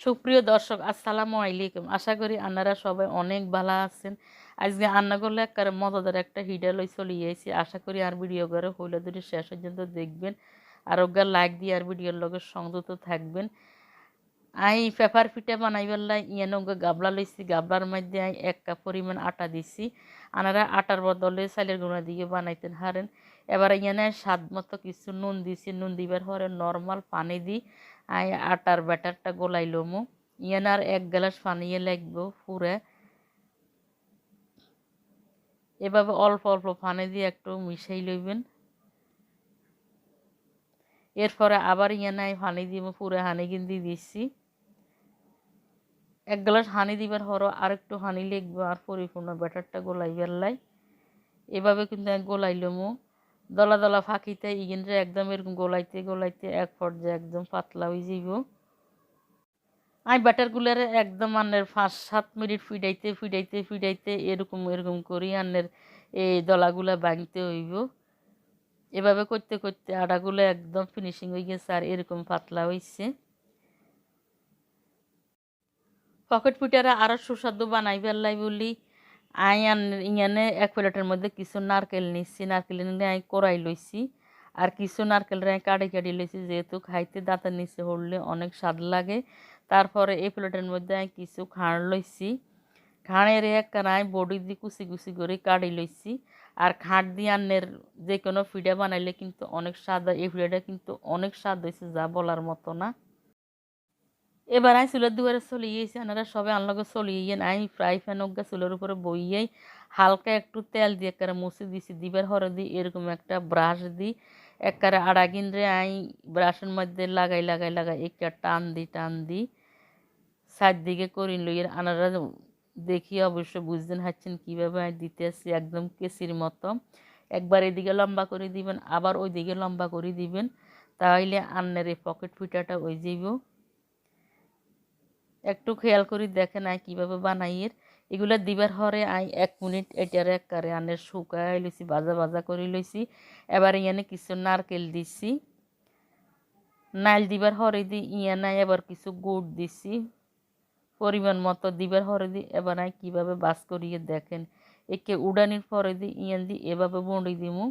সুপ্রিয় দর্শক আসসালামু আলাইকুম। আশা করি আপনারা সবাই অনেক ভালো আছেন। আজকে রান্না করলে একবারে মজাদার একটা হিডা লই চলে গিয়েছি। আশা করি আর ভিডিও করে হইলে দুটি শেষ পর্যন্ত দেখবেন আর ওগা লাইক দিয়ে আর ভিডিওর লগে সংযুক্ত থাকবেন। আই পেপার পিঠা বানাইবার লাই নৌকা গাবলা লইছি। গাবলার মধ্যে আই 1 কাপ পরিমাণ আটা দিছি। আনারা আটার বদলে চালের গুঁড়া দিয়ে বানাইতেন হারেন। এবার ইয়ানে স্বাদ মতো কিছু নুন দিছি। নুন দিবার পরে নর্মাল পানি দিই আই আটার ব্যাটারটা গোলাই লমু। ইয়ানে আর 1 গ্লাস পানি লাগবো পুরে। এভাবে অল্প অল্প পানি দিয়ে একটু মিশাই লইবেন। এরপরে আবার ইয়ানে পানি দিব, পুরে হানি গিন্দি দিচ্ছি। 1 গ্লাস হানি দিবার হরো আর একটু হানি লিখবো আর পরিপূর্ণ ব্যাটারটা গোলাইবার লাই। এভাবে কিন্তু গোলাই লমু। দলা দলা ফাঁকিতে ইগিনরে একদম এরকম গোলাইতে গোলাইতে এক পর্যায়ে একদম পাতলা হয়ে যাইব। আমি ব্যাটারগুলার একদম আন্নের 5-7 মিনিট ফিডাইতে ফিডাইতে ফিডাইতে এরকম এরকম করি আন্নের এই দলাগুলা ভাঙতে হইব। এভাবে করতে করতে আটাগুলো একদম ফিনিশিং হয়ে গেছে আর এরকম পাতলা হয়েছে। পকেট পিঠারা আরও সুস্বাদু বানাইবার লাই বলি ইয়ানে 1 প্লেটের মধ্যে কিছু নারকেল নিচ্ছি। নারকেল নিয়ে আমি কড়াই লইছি আর কিছু নারকেল কাটি কাটি লইছি, যেহেতু খাইতে দাঁতের নিচে হলে অনেক স্বাদ লাগে। তারপরে এই প্লেটের মধ্যে আমি কিছু খাঁড় লইছি। খাঁড়ের একখানায় বডি দিয়ে কুচি কুচি করে কাটি লইছি। আর খাঁড় দিয়ে আন্নের যে কোনো পিঠা বানাইলে কিন্তু অনেক স্বাদ হয়। এই পিঠাটা কিন্তু অনেক স্বাদ হয়েছে, যা বলার মতো না। এবার আমি চুলের দুয়ারে চলে গিয়েছি। আপনারা সবাই আনলগে চলে গিয়েন। আমি ফ্রাই প্যান হোক চুলের উপরে বইয়েই হালকা একটু তেল দিয়ে একবারে মুছে দিছি। দিবার হরে দিই এরকম একটা ব্রাশ দিই একবারে আড়া গিনরে আমি ব্রাশের মধ্যে লাগাই লাগাই লাগাই একটা টান দিই চারদিকে করি লই। আনারা দেখি অবশ্য বুঝতেন হাচ্ছেন কীভাবে আমি দিতে আসছি, একদম কেসির মতো। একবার এদিকে লম্বা করে দিবেন, আবার ওই দিকে লম্বা করে দিবেন, তাহলে আন্নের এই পকেট পিঠাটা ওই যাইব। একটু খেয়াল করে দেখেন আই কীভাবে বানাইয়ের। এগুলা দিবার হরে আই 1 মিনিট এটার একবারে আনের শুকাই লইছি, ভাজা ভাজা করে লইছি। এবার ইয়ানে কিছু নারকেল দিছি। নাইল দিবার হরে দি ইয়ানাই এবার কিছু গুড় দিছি পরিমাণ মতো। দিবার হরে দি এবার আই কীভাবে বাস করিয়ে দেখেন। একে উড়ানির পরে দি ইয়ান দি এভাবে বন্ডি দিমু।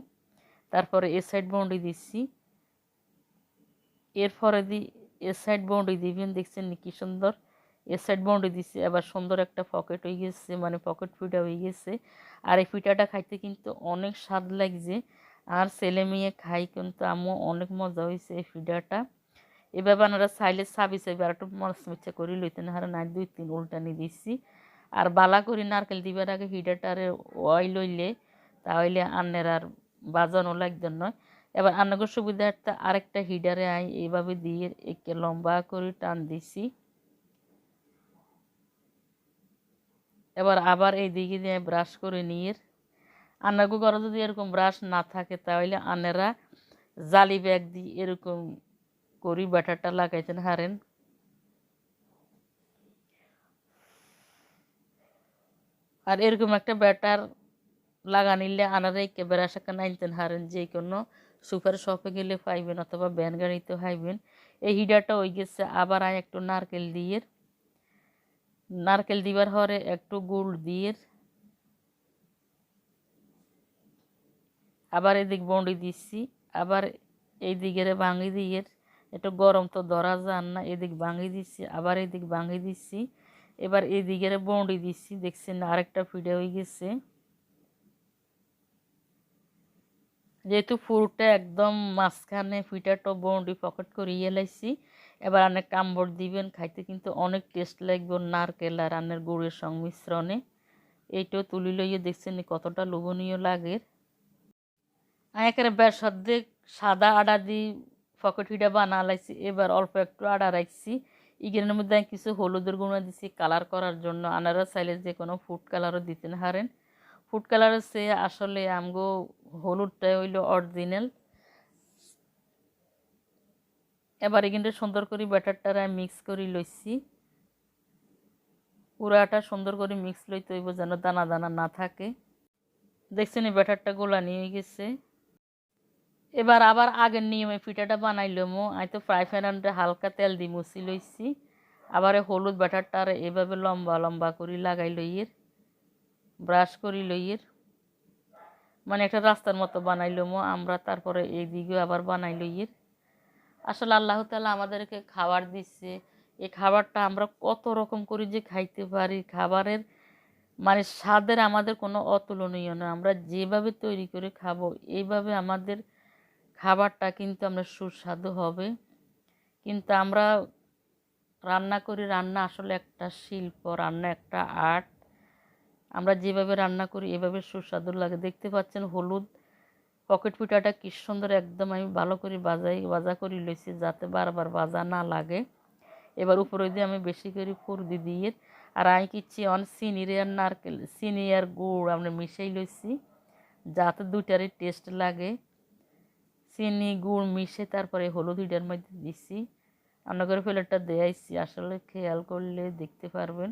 তারপরে এ সাইড বন্ডি দিচ্ছি। এরপরে দি এ সাইড বন্ডি দিবেন। দেখছেন কি সুন্দর এ সাইড বন্ডি দিচ্ছি। এবার সুন্দর একটা পকেট হয়ে গেছে, মানে পকেট পিঠা হয়ে গেছে। আর এই পিঠাটা খাইতে কিন্তু অনেক স্বাদ লাগছে। আর ছেলে মেয়ে খাই কিন্তু আমিও অনেক মজা হয়েছে এই পিঠাটা। এভাবে আপনারা চাইলে চাবি আর একটু মরচমিচা করে লইতেন হারে নাই 2-3 উল্টানি দিচ্ছি। আর বালা করে নারকেল দিবার আগে হিডাটারে অয়েল লইলে তাহলে আন্নের আর বাজানো লাগবে নয়। এবার আন্নাগর সুবিধার্থে আরেকটা হিডারে আই এইভাবে দিয়ে একে লম্বা করে টান দিছি। এবার আবার এই দিকে দিয়ে ব্রাশ করে নিয়ে আন্নাগো ঘরে যদি এরকম ব্রাশ না থাকে তাহলে আন্নেরা জালি ব্যাগ দিয়ে এরকম করি ব্যাটারটা লাগাইতেন হারেন। আর এরকম একটা ব্যাটার লাগানিলে আনারা একেবারে আশা আনতেন হারেন, যে কোনো সুপার শপে গেলে পাইবেন অথবা ব্যান গাড়িতে পাইবেন। এই হিডারটা হয়ে গেছে। আবার আয় একটু নারকেল দিবার হরে একটু গুড় দিয়ে আবার এদিক বন্ডি দিচ্ছি। আবার এই দিকের ভাঙি দিয়ে একটু গরম তো ধরা যান না, এদিক ভাঙি দিচ্ছি, আবার এদিক ভাঙি দিচ্ছি। এবার এই দিকের বন্ডি দিচ্ছি। দেখছেন আরেকটা পিঠা হয়ে গেছে। যেহেতু ফুলটা একদম মাঝখানে পিঠাটা বন্ডি পকেট করিয়ে লাইছি। এবার অনেক কামড় দিবেন, খাইতে কিন্তু অনেক টেস্ট লাগবে নারকেল আর রান্নার গুড়ের সংমিশ্রণে। এইটাও তুলি লইয়ে দেখছেন কতটা লোভনীয় লাগে। আমি একেবারে বেশ অর্ধেক সাদা আটা দিয়ে পকেট পিঠা বানা লাইছি। এবার অল্প একটু আটা রাখছি। ইগেনের মধ্যে আমি কিছু হলুদের গুঁড়া দিছি কালার করার জন্য। আনারা চাইলে যে কোনো ফুড কালারও দিতেন হারেন। ফুড কালারের চেয়ে আসলে আমগো হলুদটাই হইল অরিজিনাল। এবারে কিন্তু সুন্দর করে ব্যাটারটা মিক্স করে লইছি। পুরাটা সুন্দর করে মিক্স লইতে হইব যেন দানা দানা না থাকে। দেখছেন এই ব্যাটারটা গোলা নিয়ে গেছে। এবার আবার আগের নিয়মে পিঠাটা বানাইলামো। আমি তো ফ্রাই প্যানে হালকা তেল দিয়ে মুছি লইছি। আবার হলুদ ব্যাটারটা এভাবে লম্বা লম্বা করে লাগাই লইয়ের, ব্রাশ করি লইয়ের, মানে একটা রাস্তার মতো বানাই লমো আমরা। তারপরে এইদিকেও আবার বানাই লইয়ের। আসলে আল্লাহ তাআলা আমাদেরকে খাবার দিচ্ছে, এই খাবারটা আমরা কত রকম করে যে খাইতে পারি, খাবারের মানে স্বাদের আমাদের কোনো অতুলনীয় না। আমরা যেভাবে তৈরি করে খাবো এইভাবে আমাদের খাবারটা কিন্তু আমরা সুস্বাদু হবে। কিন্তু আমরা রান্না করি, রান্না আসলে একটা শিল্প, রান্না একটা আর্ট। আমরা যেভাবে রান্না করি এভাবে সুস্বাদু লাগে। দেখতে পাচ্ছেন হলুদ পকেট পিঠাটা কি সুন্দর একদম আমি ভালো করে ভাজা করে লইছি যাতে বারবার ভাজা না লাগে। এবার উপরে দিয়ে আমি বেশি করে পুর দিয়ে আর আমি কিচ্ছি চিনির আর নারকেল, চিনি আর গুড় আমরা মিশাই লইছি যাতে দুইটারই টেস্ট লাগে। চিনি গুড় মিশে তারপরে হলুদ দুইটার মধ্যে দিছি, রান্না করে প্লেটটা দেয়াইছি। আসলে খেয়াল করলে দেখতে পারবেন।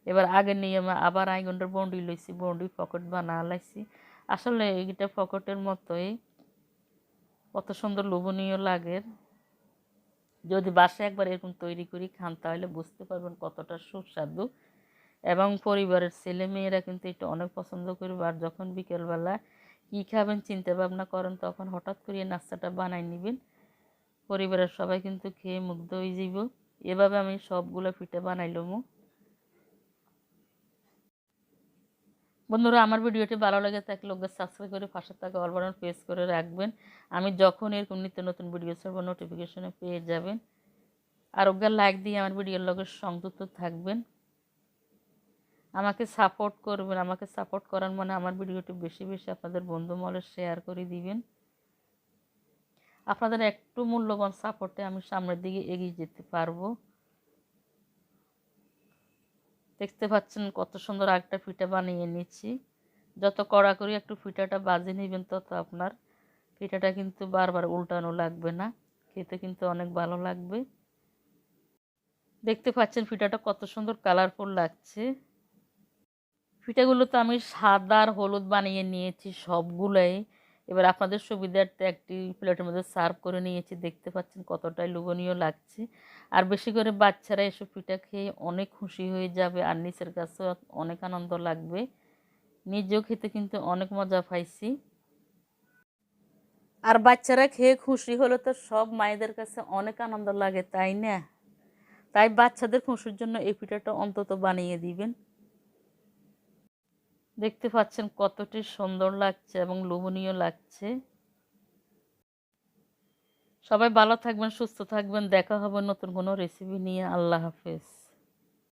এবার আগের নিয়মে আবার আইগন্ডার বন্ডি লইছি, বন্ডি পকেট বানা লাইছি। আসলে এইটা পকেটের মতোই কত সুন্দর লোভনীয় লাগে। যদি বাসায় একবার এরকম তৈরি করি খান তাহলে বুঝতে পারবেন কতটা সুস্বাদু। এবং পরিবারের ছেলে মেয়েরা কিন্তু এটা অনেক পছন্দ করবে। আর যখন বিকেলবেলা কী খাবেন চিন্তা ভাবনা করেন তখন হঠাৎ করে এই নাস্তাটা বানাই নেবেন, পরিবারের সবাই কিন্তু খেয়ে মুগ্ধ হয়ে যাইব। এভাবে আমি সবগুলো পিঠে বানাইলাম। বন্ধুরা আমার ভিডিওটি ভালো লাগে থাকলে ওকে সাবস্ক্রাইব করে পাশে থাকা অল বাটন প্রেস করে রাখবেন। আমি যখন এরকম নিত্য নতুন ভিডিও ছাড়ব নোটিফিকেশনে পেয়ে যাবেন। আর ওকে লাইক দিয়ে আমার ভিডিওর লগে সংযুক্ত থাকবেন, আমাকে সাপোর্ট করবেন। আমাকে সাপোর্ট করার মানে আমার ভিডিওটি বেশি বেশি আপনাদের বন্ধু মহলে শেয়ার করে দিবেন। আপনাদের একটু মূল্যবান সাপোর্টে আমি সামনের দিকে এগিয়ে যেতে পারবো। দেখতে পাচ্ছেন কত সুন্দর আরেকটা পিঠা বানিয়ে নিচ্ছি। যত কড়া করে একটু পিঠাটা বাজে নেবেন তত আপনার পিঠাটা কিন্তু বারবার উল্টানো লাগবে না, খেতে কিন্তু অনেক ভালো লাগবে। দেখতে পাচ্ছেন পিঠাটা কত সুন্দর কালারফুল লাগছে। পিঠাগুলো তো আমি সাদা আর হলুদ বানিয়ে নিয়েছি সবগুলোই। এবার আপনাদের সুবিধার্থে একটি প্লেটের মধ্যে সার্ভ করে নিয়েছি। দেখতে পাচ্ছেন কতটাই লোভনীয় লাগছে। আর বেশি করে বাচ্চারা এসব পিঠা খেয়ে অনেক খুশি হয়ে যাবে আর নিচের কাছেও অনেক আনন্দ লাগবে। নিজেও খেতে কিন্তু অনেক মজা পাইছি। আর বাচ্চারা খেয়ে খুশি হলে তো সব মায়েদের কাছে অনেক আনন্দ লাগে, তাই না? তাই বাচ্চাদের খুশির জন্য এই পিঠাটা অন্তত বানিয়ে দিবেন। দেখতে পাচ্ছেন কতটি সুন্দর লাগছে এবং লোভনীয় লাগছে। সবাই ভালো থাকবেন, সুস্থ থাকবেন। দেখা হবে নতুন কোনো রেসিপি নিয়ে। আল্লাহ হাফেজ।